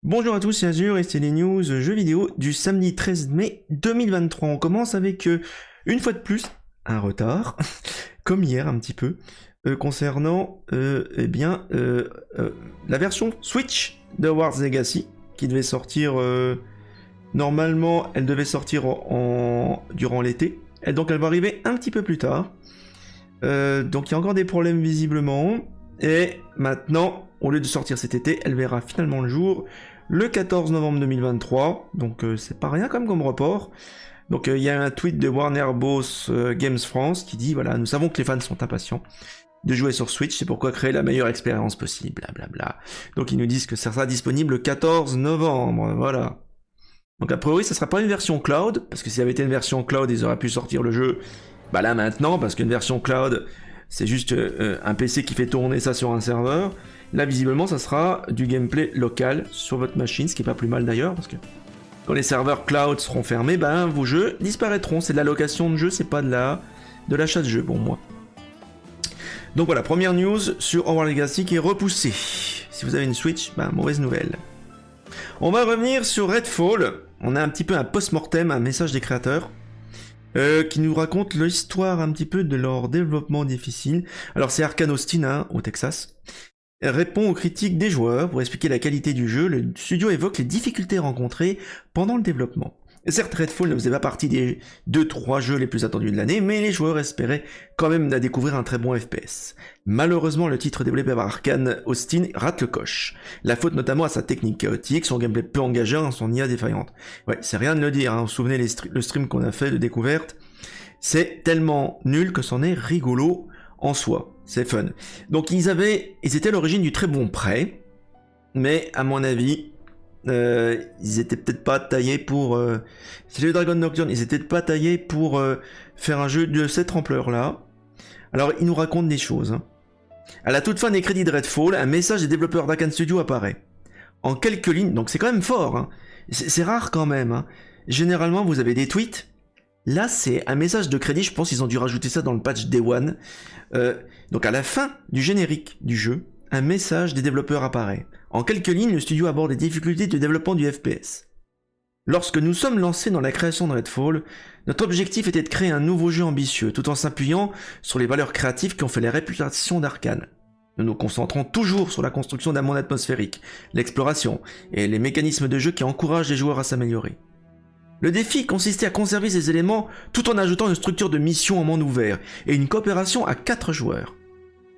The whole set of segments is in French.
Bonjour à tous, c'est Azure et c'est les news jeux vidéo du samedi 13 mai 2023. On commence avec, une fois de plus, un retard, comme hier un petit peu, concernant la version Switch de Hogwarts Legacy, qui devait sortir, normalement elle devait sortir durant l'été, et donc elle va arriver un petit peu plus tard. Donc il y a encore des problèmes visiblement, et maintenant, au lieu de sortir cet été, elle verra finalement le jour le 14 novembre 2023, donc c'est pas rien comme report. Donc il y a un tweet de Warner Bros Games France qui dit voilà, nous savons que les fans sont impatients de jouer sur Switch, c'est pourquoi créer la meilleure expérience possible, blablabla. Donc ils nous disent que ça sera disponible le 14 novembre, voilà. Donc a priori ça sera pas une version cloud, parce que s'il y avait été une version cloud, ils auraient pu sortir le jeu bah là maintenant, parce qu'une version cloud, c'est juste un PC qui fait tourner ça sur un serveur. Là, visiblement, ça sera du gameplay local sur votre machine, ce qui est pas plus mal d'ailleurs, parce que quand les serveurs cloud seront fermés, ben vos jeux disparaîtront. C'est de la location de jeu, c'est pas de l'achat de jeu pour moi. Donc voilà, première news sur Hogwarts Legacy qui est repoussée. Si vous avez une Switch, ben mauvaise nouvelle. On va revenir sur Redfall. On a un petit peu un post-mortem, un message des créateurs. Qui nous raconte l'histoire un petit peu de leur développement difficile. Alors c'est Arkane Austin, hein, au Texas. Répond aux critiques des joueurs pour expliquer la qualité du jeu. Le studio évoque les difficultés rencontrées pendant le développement. Certes, Redfall ne faisait pas partie des 2-3 jeux les plus attendus de l'année, mais les joueurs espéraient quand même découvrir un très bon FPS. Malheureusement, le titre développé par Arkane Austin rate le coche. La faute notamment à sa technique chaotique, son gameplay peu engageant, son IA défaillante. Ouais, c'est rien de le dire, hein. Vous vous souvenez le stream qu'on a fait de découverte? C'est tellement nul que c'en est rigolo en soi. C'est fun. Donc ils étaient à l'origine du très bon prêt, mais à mon avis, ils étaient peut-être pas taillés pour... c'est le Dragon Nocturne, ils étaient peut-être pas taillés pour faire un jeu de cette ampleur-là. Alors ils nous racontent des choses. Hein. À la toute fin des crédits de Redfall, un message des développeurs d'Arkane Studio apparaît. En quelques lignes, donc c'est quand même fort. Hein. C'est rare quand même. Hein. Généralement, vous avez des tweets. Là, c'est un message de crédit, je pense qu'ils ont dû rajouter ça dans le patch Day One. Donc à la fin du générique du jeu, un message des développeurs apparaît. En quelques lignes, le studio aborde les difficultés de développement du FPS. Lorsque nous sommes lancés dans la création de Redfall, notre objectif était de créer un nouveau jeu ambitieux, tout en s'appuyant sur les valeurs créatives qui ont fait la réputation d'Arkane. Nous nous concentrons toujours sur la construction d'un monde atmosphérique, l'exploration et les mécanismes de jeu qui encouragent les joueurs à s'améliorer. Le défi consistait à conserver ces éléments tout en ajoutant une structure de mission en monde ouvert et une coopération à 4 joueurs.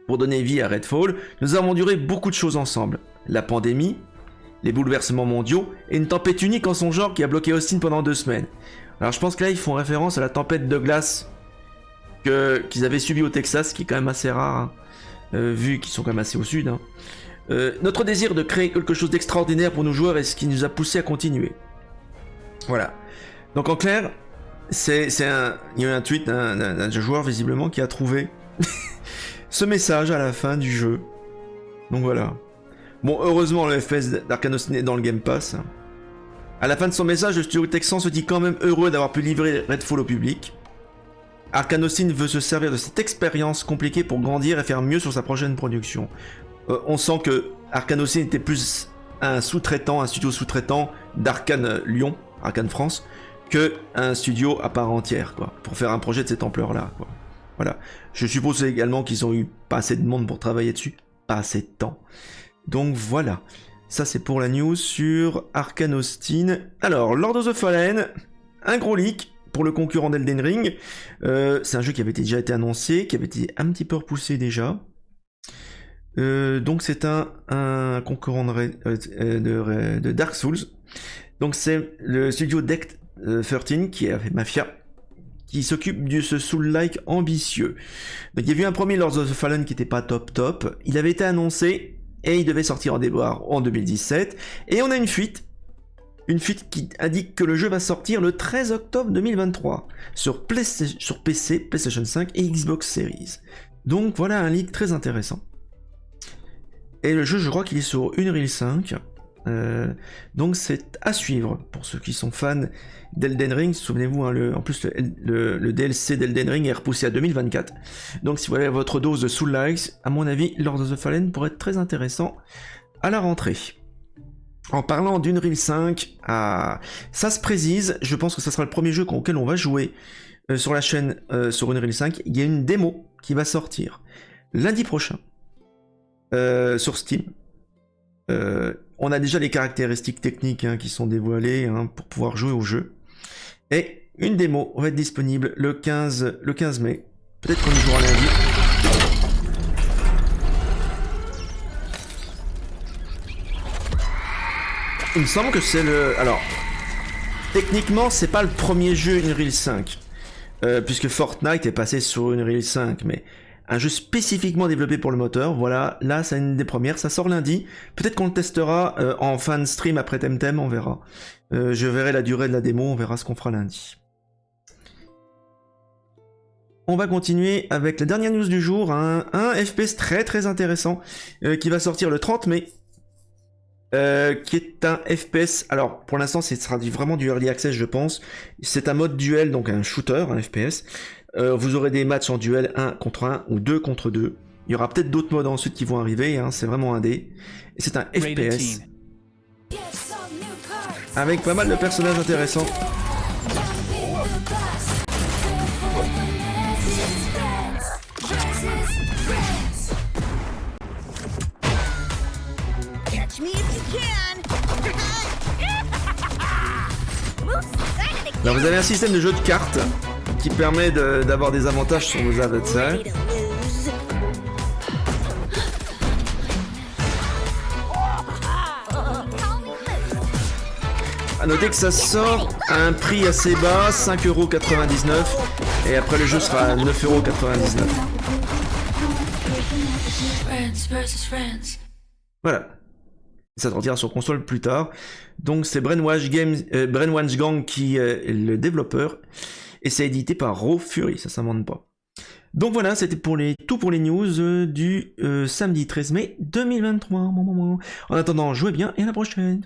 Pour donner vie à Redfall, nous avons enduré beaucoup de choses ensemble. La pandémie, les bouleversements mondiaux et une tempête unique en son genre qui a bloqué Austin pendant 2 semaines. Alors je pense que là ils font référence à la tempête de glace qu'ils avaient subie au Texas, qui est quand même assez rare, hein, vu qu'ils sont quand même assez au sud. Hein. Notre désir de créer quelque chose d'extraordinaire pour nos joueurs est ce qui nous a poussé à continuer. Voilà. Donc en clair, il y a eu un tweet d'un joueur visiblement qui a trouvé ce message à la fin du jeu. Donc voilà. Bon, heureusement le FPS d'Arkane Austin est dans le Game Pass. À la fin de son message, le studio texan se dit quand même heureux d'avoir pu livrer Redfall au public. Arkane Austin veut se servir de cette expérience compliquée pour grandir et faire mieux sur sa prochaine production. On sent que Arkane Austin était plus un studio sous-traitant d'Arkane Lyon, Arkane France, que un studio à part entière, quoi, pour faire un projet de cette ampleur-là, quoi. Voilà. Je suppose également qu'ils ont eu pas assez de monde pour travailler dessus, pas assez de temps. Donc voilà. Ça c'est pour la news sur Arkane Austin. Alors, Lord of the Fallen, un gros leak pour le concurrent d'Elden Ring. C'est un jeu qui avait déjà été annoncé, qui avait été un petit peu repoussé déjà. Donc c'est un concurrent de Dark Souls. Donc c'est le studio Deck 13 qui a fait Mafia, qui s'occupe de ce Soul-like ambitieux. Donc il y a eu un premier Lords of the Fallen qui était pas top. Il avait été annoncé et il devait sortir en déboire en 2017. Et on a une fuite qui indique que le jeu va sortir le 13 octobre 2023 sur PC, PlayStation 5 et Xbox Series. Donc voilà un leak très intéressant. Et le jeu, je crois qu'il est sur Unreal 5. Donc c'est à suivre pour ceux qui sont fans d'Elden Ring. Souvenez-vous, hein, en plus le DLC d'Elden Ring est repoussé à 2024. Donc si vous avez votre dose de Soul-likes, à mon avis, Lord of the Fallen pourrait être très intéressant à la rentrée. En parlant d'Unreal 5, ça se précise, je pense que ça sera le premier jeu auquel on va jouer sur la chaîne sur Unreal 5. Il y a une démo qui va sortir lundi prochain sur Steam. On a déjà les caractéristiques techniques qui sont dévoilées pour pouvoir jouer au jeu. Et une démo va être disponible le 15 mai. Peut-être qu'on y jouera lundi. Il me semble que c'est le... Alors, techniquement, c'est pas le premier jeu Unreal 5. Puisque Fortnite est passé sur Unreal 5, mais un jeu spécifiquement développé pour le moteur, voilà, là c'est une des premières, ça sort lundi, peut-être qu'on le testera en fan stream après Temtem, on verra. Je verrai la durée de la démo, on verra ce qu'on fera lundi. On va continuer avec la dernière news du jour, un FPS très intéressant qui va sortir le 30 mai. Qui est un FPS, alors pour l'instant ce sera vraiment du early access je pense, c'est un mode duel, donc un shooter, un FPS, vous aurez des matchs en duel 1 contre 1 ou 2 contre 2, il y aura peut-être d'autres modes ensuite qui vont arriver, c'est vraiment un dé, et c'est un FPS, avec pas mal de personnages intéressants. Alors vous avez un système de jeu de cartes qui permet d'avoir des avantages sur vos adversaires. A noter que ça sort à un prix assez bas, 5,99 €, et après le jeu sera à 9,99 €. Voilà. Ça sortira sur console plus tard. Donc c'est Brainwash Gang qui est le développeur. Et c'est édité par Raw Fury, ça s'invente pas. Donc voilà, c'était tout pour les news du samedi 13 mai 2023. En attendant, jouez bien et à la prochaine.